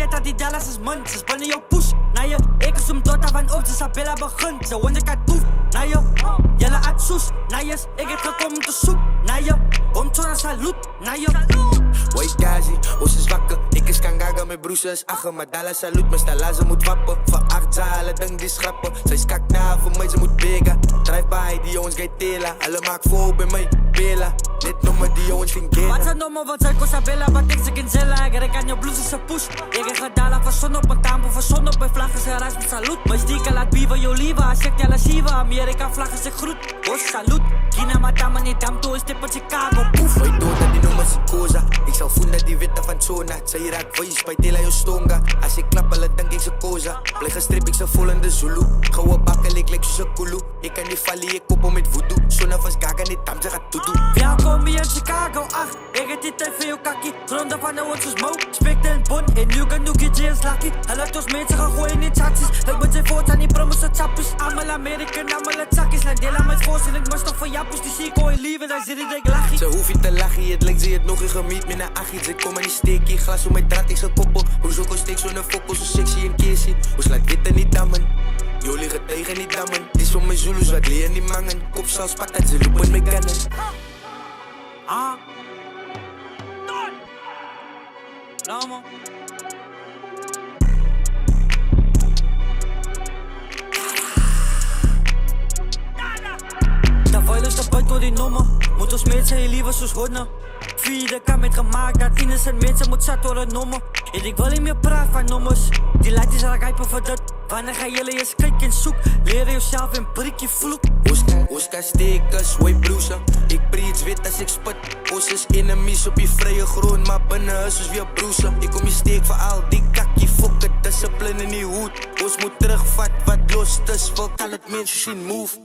weet dat die Dallas is munt. Ze spannen jou push naar je. Ik is om tot van op, ze Sabella begint. Ze wonder kan toef naar je. Jelle uit soes naar je. Ik heb gekomen te zoek naar je. Om te salut naar je. Woi Kazi, ons is wakker. Ik is Kangaga, mijn broers is achter. Maar Dallas salut, mijn stella, ze moet wappen. Voor 8 zalen, denk die schrappen. Zij skakt na, voor mij, ze moet bega. Drive by, die jongens gaan tela. Alle maak voor bij mij, bela. Dit nummer, die jongens ging gela. Wat zijn nummer, wat zijn Sabella, wat ik ze kan zellen. Ik aan je blouse is een push. Ik heb gedaan van zon op een tambo, van zon op mijn vlag is een reis met salut. Mijn stieke laat bieven, je lieve. Als ik jelle shiva, Amerika vlag is een groet. Oh, salut. Kina matama niet dam toe, is dit van Chicago. Poef. Wij dood dat die nummer psychosa. Ik zal voelen die witte van Zona. Zij raakt voice bij Tela yo stonga. Als ik klap, alle denk ik ze koza. Blijf gestrip, ik ze vol in de Zulu. Gouwe bakken, ik lijk zo kulu. Ik kan niet vallen, ik koppel met voodoo. Zona van Gaga, niet tam, ze gaat toedoen. Welkom hier in Chicago, ach. Ik heb dit tijd voor jou kakkie. Gronden van de ons is moe. Spekt in bon, en nu kan Nuki James lucky. Hij laat ons mensen gaan gooien in taxis. Ik ben zijn voort aan die promos en chappies. Allemaal American, allemaal zakkies. Laat delen met voors en ik moest toch van jappers. Die zie ik gooien liever, dan zit ik lachie. Ze hoef je te lachen, het lijkt ze het nog in gemiet met een achie. Ze komen niet steekie, glas om mijn draad, ik ze koppel. Hoe zoek ik steek zo'n fokkel, zo sexy en casey. Hoe slaat witte niet dammen. Jullie liggen tegen die dammen. Die is van mijn Zulus, wat leer niet mangen. Kop zal spatten, ze lopen met kannen. Ah. Nou man. De vuil is de buit door die nummer. Moet ons mensen heel liever zoals honden. Vierde kan met gemaakt dat innocent mensen moet zat door een nummer. En ik wil niet meer praten van nummers. Die lijkt is al rijpen voor dat. Wanneer ga jullie eens kijken en zoek? Leren jezelf en prik je vloek. Oscar stekers, way blousen. Ik preach wit als ik sput. Ons is enemies op je vrije grond, maar binnen huis is weer broesen. Ik kom je steek voor al die kakkie fokken. Discipline in die hoed. Ons moet terugvat wat los is. Wil kan het mensen zien move.